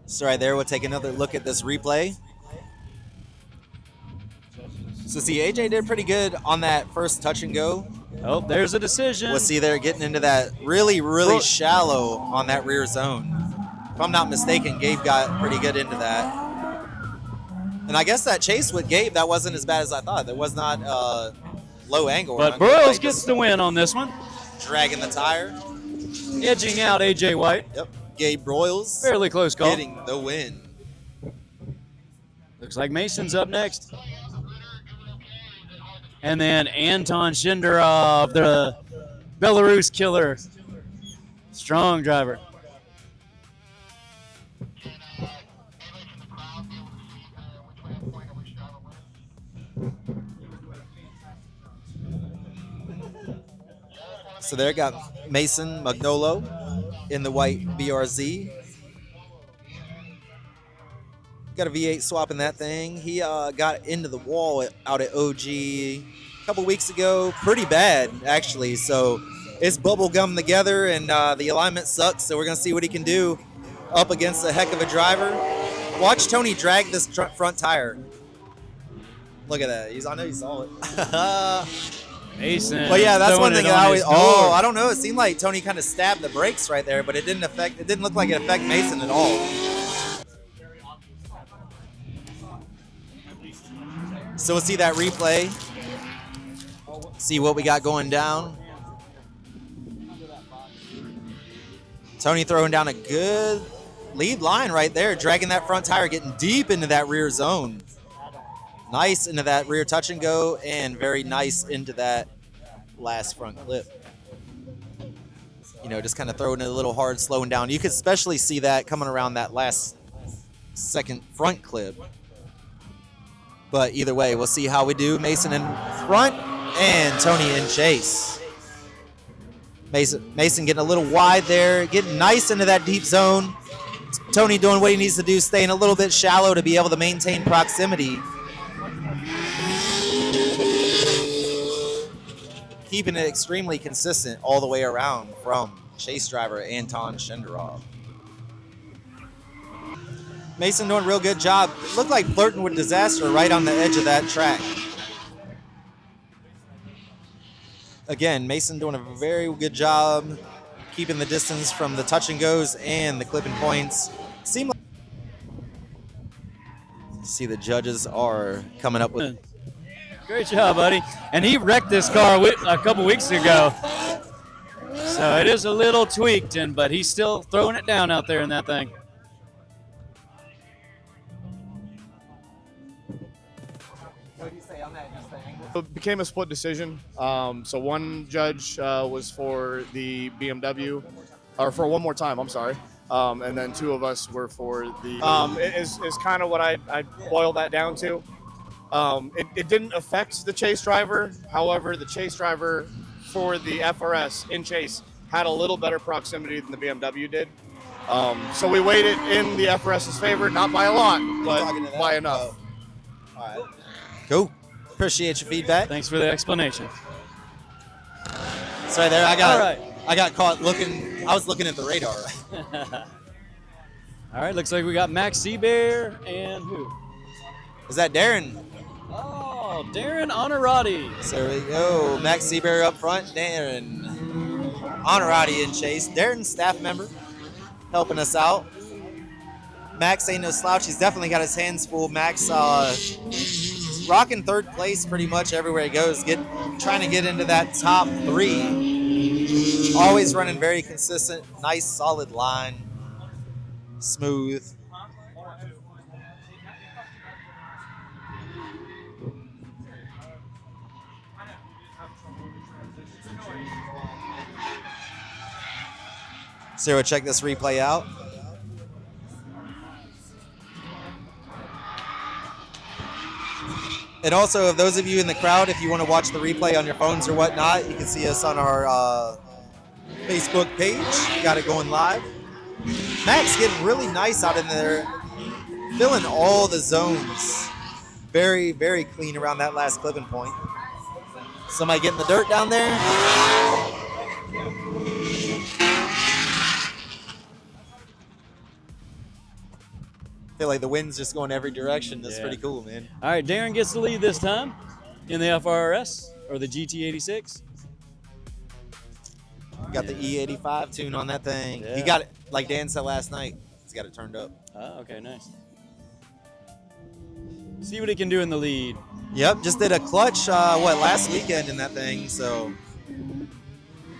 Speaker 4: So right there, we'll take another look at this replay. So see, AJ did pretty good on that first touch and go.
Speaker 1: Oh, there's a decision.
Speaker 4: We'll see there getting into that really, really shallow on that rear zone. If I'm not mistaken, Gabe got pretty good into that. And I guess that chase with Gabe, that wasn't as bad as I thought. That was not low angle.
Speaker 1: But Broyles gets the win on this one.
Speaker 4: Dragging the tire.
Speaker 1: Edging out AJ White.
Speaker 4: Yep. Gabe Broyles
Speaker 1: Fairly close call.
Speaker 4: getting the win.
Speaker 1: Looks like Mason's up next. And then Anton Shinderov, the Belarus killer. Strong driver.
Speaker 4: So there got Mason Magnolo in the white BRZ. Got a V8 swap in that thing. He got into the wall out at OG a couple weeks ago. Pretty bad, actually. So it's bubble gum together, and the alignment sucks. So we're gonna see what he can do up against a heck of a driver. Watch Tony drag this front tire. Look at that. I know you saw it.
Speaker 1: Mason.
Speaker 4: But yeah, that's one thing I always. Oh, I
Speaker 1: I
Speaker 4: don't know. It seemed like Tony kind of stabbed the brakes right there, but it didn't affect. It didn't look like it affected Mason at all. So we'll see that replay. See what we got going down. Tony throwing down a good lead line right there, dragging that front tire, getting deep into that rear zone. Nice into that rear touch and go, and very nice into that last front clip. You know, just kind of throwing it a little hard, slowing down. You could especially see that coming around that last second front clip. But either way, we'll see how we do. Mason in front and Tony in chase. Mason getting a little wide there, getting nice into that deep zone. Tony doing what he needs to do, staying a little bit shallow to be able to maintain proximity. Keeping it extremely consistent all the way around from chase driver Anton Shinderov. Mason doing a real good job. It looked like flirting with disaster right on the edge of that track. Again, Mason doing a very good job keeping the distance from the touch and goes and the clipping points. Seem like see the judges are coming up with.
Speaker 1: Great job, buddy. And he wrecked this car a couple weeks ago. So it is a little tweaked, but he's still throwing it down out there in that thing.
Speaker 4: What do you say on that?
Speaker 5: It became a split decision. So one judge was for the BMW, or for one more time, I'm sorry. And then two of us were for the, is kind of what I boiled that down to. It didn't affect the chase driver. However, the chase driver for the FRS in chase had a little better proximity than the BMW did. So we weighed it in the FRS's favor, not by a lot, but by enough.
Speaker 4: All right. Cool. Appreciate your feedback.
Speaker 1: Thanks for the explanation.
Speaker 4: Sorry there, I
Speaker 1: All
Speaker 4: got caught looking. I was looking at the radar.
Speaker 1: All right, looks like we got Max Seabear and who?
Speaker 4: Is that Darren?
Speaker 1: Oh, Darren Honorati.
Speaker 4: So there we go. Max Seabear up front. Darren Honorati in chase. Darren's staff member helping us out. Max ain't no slouch. He's definitely got his hands full. Max rocking third place pretty much everywhere he goes. Trying to get into that top 3. Always running very consistent. Nice, solid line. Smooth. So we'll check this replay out. And also, if those of you in the crowd, if you want to watch the replay on your phones or whatnot, you can see us on our Facebook page. Got it going live. Max getting really nice out in there, filling all the zones. Very, very clean around that last clipping point. Somebody getting the dirt down there. Feel like the wind's just going every direction. That's pretty cool, man.
Speaker 1: All right, Darren gets the lead this time in the FRS or the GT86.
Speaker 4: Got the E85 tune on that thing.
Speaker 1: Yeah.
Speaker 4: He got it, like Dan said last night, he's got it turned up.
Speaker 1: Oh, okay, nice. See what he can do in the lead.
Speaker 4: Yep, just did a clutch, last weekend in that thing, so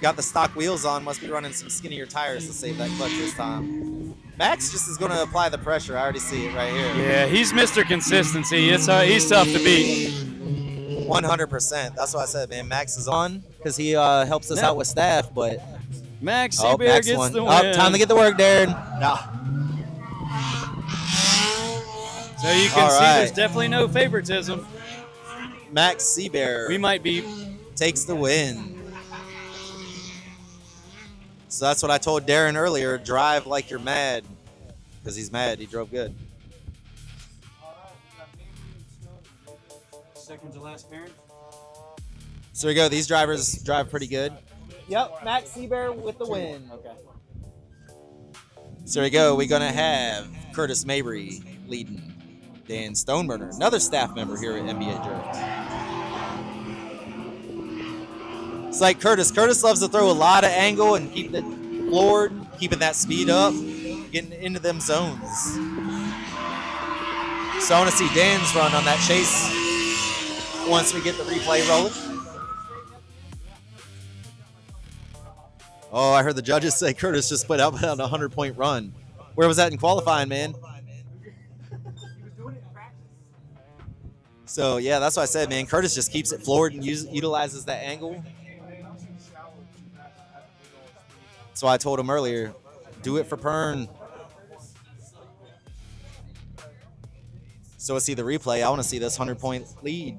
Speaker 4: got the stock wheels on, must be running some skinnier tires to save that clutch this time. Max just is going to apply the pressure. I already see it right here.
Speaker 1: Yeah, he's Mr. Consistency. He's tough to beat.
Speaker 4: 100%. That's what I said, man. Max is on because he helps us out with staff, but
Speaker 1: Max Seabear
Speaker 4: Max
Speaker 1: gets
Speaker 4: won.
Speaker 1: the win.
Speaker 4: Time to get to work, Darren. Nah.
Speaker 1: So you can see there's definitely no favoritism.
Speaker 4: Max Seabear
Speaker 1: We might be.
Speaker 4: takes the win. So that's what I told Darren earlier. Drive like you're mad. Because he's mad. He drove good.
Speaker 1: Second to last parent.
Speaker 4: So there we go. These drivers drive pretty good. Yep, Max Seabear with the win.
Speaker 2: Okay.
Speaker 4: So there we go. We're going to have Curtis Mabry leading Dan Stoneburner, another staff member here at NBA Drift. It's like Curtis. Curtis loves to throw a lot of angle and keep it floored, keeping that speed up, getting into them zones. So I want to see Dan's run on that chase once we get the replay rolling. Oh, I heard the judges say Curtis just put out on a 100-point run. Where was that in qualifying, man? So, yeah, that's what I said, man. Curtis just keeps it floored and utilizes that angle. That's why I told him earlier, do it for Pern. So let's see the replay. I want to see this 100-point lead.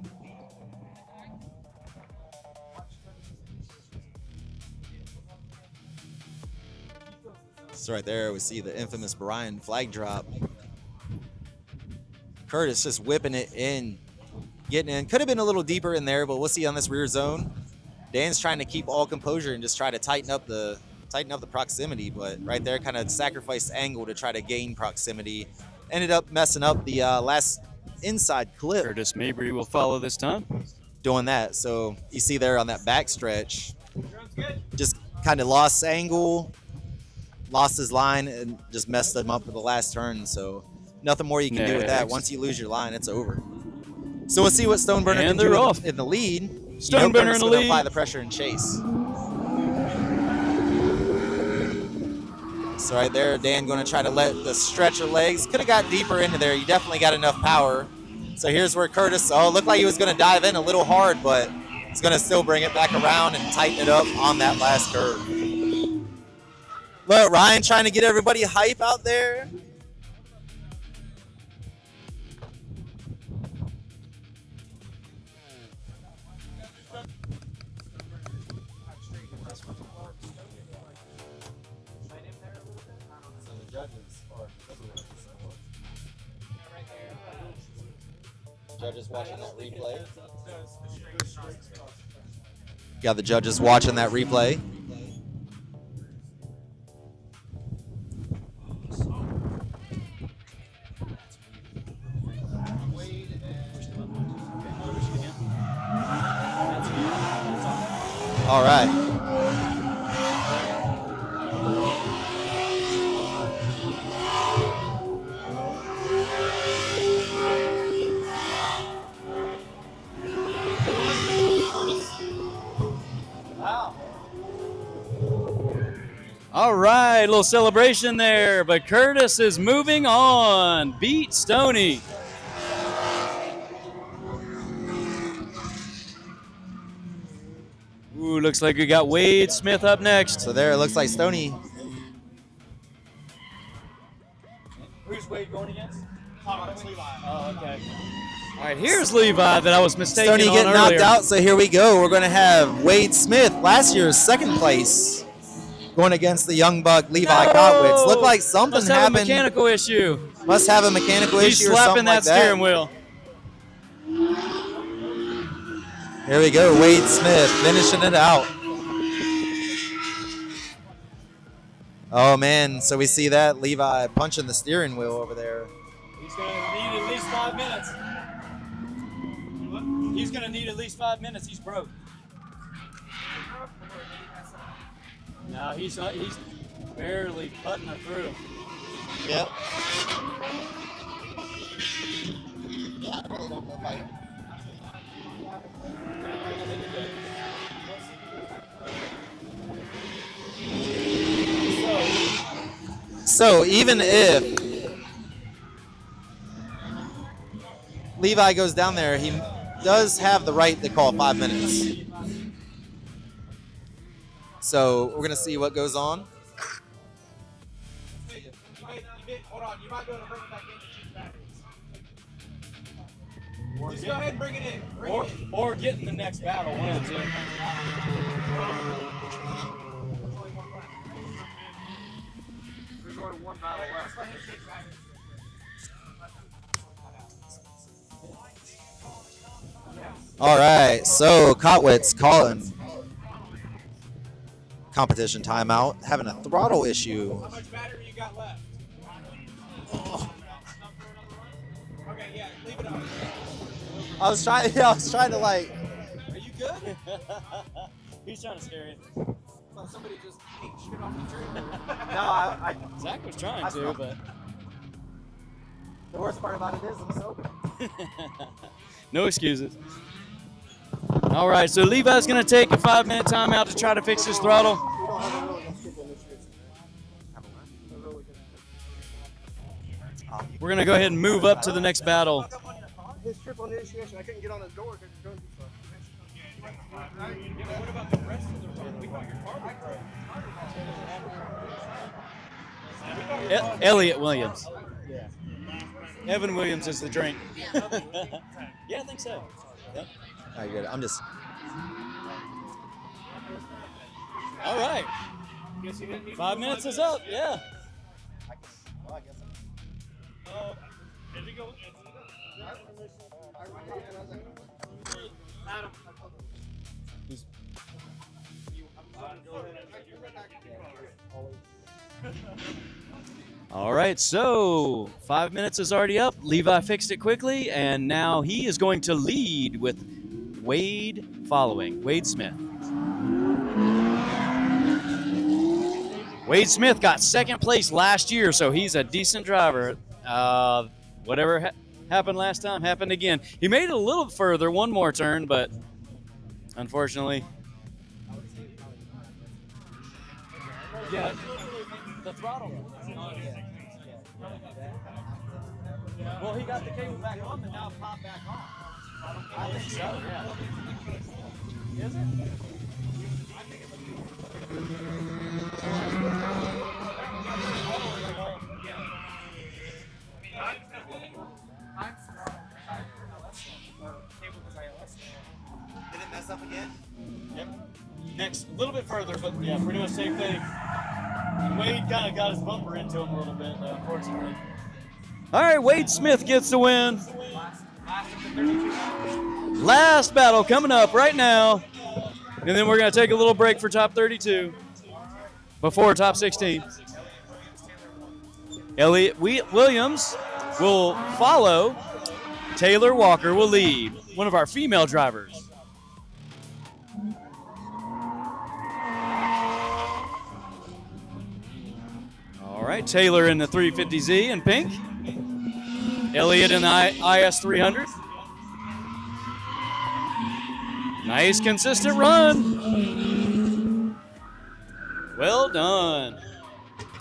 Speaker 4: So right there, we see the infamous Brian flag drop. Curtis just whipping it in, getting in. Could have been a little deeper in there, but we'll see on this rear zone. Dan's trying to keep all composure and just try to tighten up the proximity, but right there kind of sacrificed angle to try to gain proximity. Ended up messing up the last inside clip.
Speaker 1: Curtis Mabry will follow this time.
Speaker 4: Doing that. So you see there on that back stretch, just kind of lost angle, lost his line, and just messed him up for the last turn. So nothing more you can do with that. Once you lose your line, it's over. So we'll see what Stoneburner can do
Speaker 1: off.
Speaker 4: in the lead.
Speaker 1: Stoneburner in the lead.
Speaker 4: Apply the pressure and chase. So right there, Dan going to try to let the stretcher legs. Could have got deeper into there. You definitely got enough power. So here's where Curtis, looked like he was going to dive in a little hard, but he's going to still bring it back around and tighten it up on that last curve. Look, Ryan trying to get everybody hype out there. Judges watching that replay. Got the judges watching that replay. All right.
Speaker 1: All right, a little celebration there, but Curtis is moving on. Beat Stoney. Ooh, looks like we got Wade Smith up next.
Speaker 4: So there, it looks like Stoney.
Speaker 2: Who's Wade going against? Levi. Oh, okay.
Speaker 1: All right, here's Levi that I was mistaken
Speaker 4: Stoney
Speaker 1: on
Speaker 4: getting
Speaker 1: earlier.
Speaker 4: knocked out, so here we go. We're going to have Wade Smith, last year's second place, going against the young buck Levi Cotwitz. Looked like something
Speaker 1: Must have
Speaker 4: happened.
Speaker 1: a mechanical issue.
Speaker 4: Must have a mechanical
Speaker 1: He's
Speaker 4: issue or something
Speaker 1: slapping that
Speaker 4: like that.
Speaker 1: steering wheel.
Speaker 4: Here we go, Wade Smith finishing it out. Oh man, so we see that Levi punching the steering wheel over there.
Speaker 2: He's going to need at least 5 minutes. He's going to need at least 5 minutes. He's broke. No, he's barely putting it through.
Speaker 4: Yep. Yeah, I really don't know if I... So even if Levi goes down there, he does have the right to call 5 minutes. So we're going to see what goes on.
Speaker 2: Hold on, you might be able to bring it back in. Just go ahead and bring it in. Or get in the next battle. One of the two. There's only one battle left.
Speaker 4: All right, so Cotwitz calling. competition timeout, having a throttle issue.
Speaker 2: How much battery you got left? Okay, yeah, leave it up.
Speaker 4: I was trying to like.
Speaker 2: Are you good?
Speaker 1: He's trying to scare you.
Speaker 2: Thought somebody just ate shit off the tree.
Speaker 4: No, I
Speaker 1: Zach was trying to, but
Speaker 4: the worst part about it is I'm sober.
Speaker 1: no excuses. All right, so Levi's going to take a 5-minute timeout to try to fix his throttle. We're going to go ahead and move up to the next battle.
Speaker 5: His trip on initiation, I couldn't get on his door because he's going too slow.
Speaker 2: Yeah, but what about the rest of the run? We thought your car was broke.
Speaker 1: Elliott Williams. Evan Williams is the drink. Yeah, I think so. Yep.
Speaker 4: All right, good. I'm just.
Speaker 1: All right. 5 minutes is up. Yeah. All right, so 5 minutes is already up. Levi fixed it quickly, and now he is going to lead with Wade following. Wade Smith. Wade Smith got second place last year, so he's a decent driver. Whatever happened last time happened again. He made it a little further, one more turn, but unfortunately. Yeah, the throttle. Well, he got the cable back on, but now popped back on. I think so, yeah. Is it?
Speaker 4: Did it mess up again?
Speaker 1: Yep. Next, a little bit further, but yeah, pretty much same thing. And Wade kind of got his bumper into him a little bit, unfortunately. All right, Wade Smith gets the win. Last battle coming up right now. And then we're going to take a little break for top 32 before top 16. Elliott Williams will follow. Taylor Walker will lead, one of our female drivers. All right, Taylor in the 350Z in pink. Elliott in the IS 300. Nice, consistent run. Well done.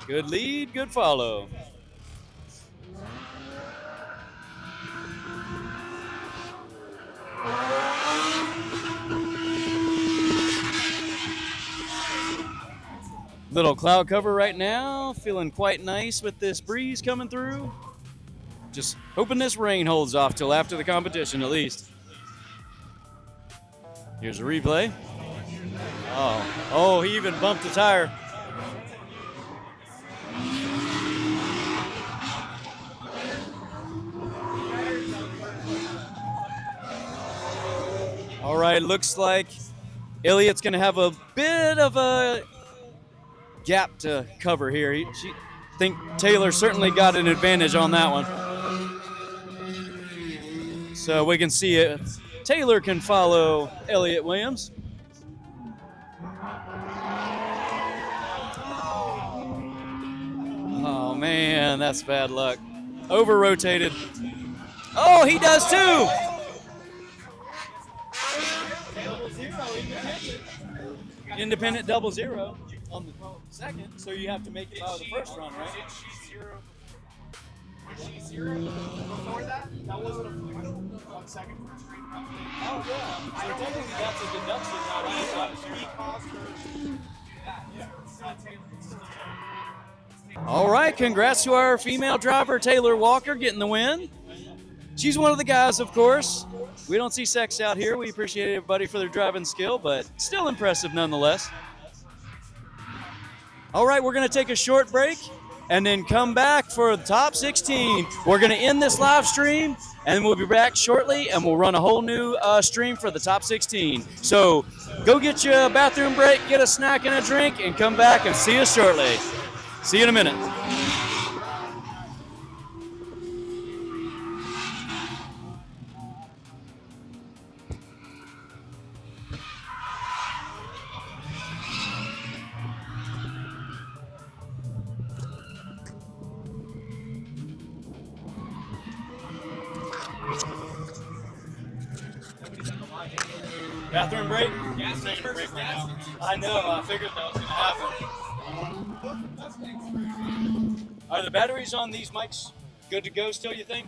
Speaker 1: Good lead, good follow. Little cloud cover right now, feeling quite nice with this breeze coming through. Just hoping this rain holds off till after the competition at least. Here's a replay. Oh, he even bumped the tire. All right, looks like Elliott's going to have a bit of a gap to cover here. I think Taylor certainly got an advantage on that one. So we can see it. Taylor can follow Elliott Williams. Oh man, that's bad luck. Over rotated. Oh, he does too. Independent 0-0 on the second, so you have to make it out of the first run, right?
Speaker 2: Was she zero before that? That wasn't a 1 second for a straight run.
Speaker 1: Oh yeah. So technically that's a deduction, not a
Speaker 2: He caused her that. Yeah, it's not Taylor.
Speaker 1: All right, congrats to our female driver, Taylor Walker, getting the win. She's one of the guys, of course. We don't see sex out here. We appreciate everybody for their driving skill, but still impressive nonetheless. All right, we're going to take a short break and then come back for the top 16. We're going to end this live stream, and we'll be back shortly, and we'll run a whole new stream for the top 16. So Go get you a bathroom break, get a snack and a drink, and come back and see us shortly. See you in a minute. Bathroom break? Gas taking a break right now. I know, I figured that was going to happen. Are the batteries on these mics good to go still, you think?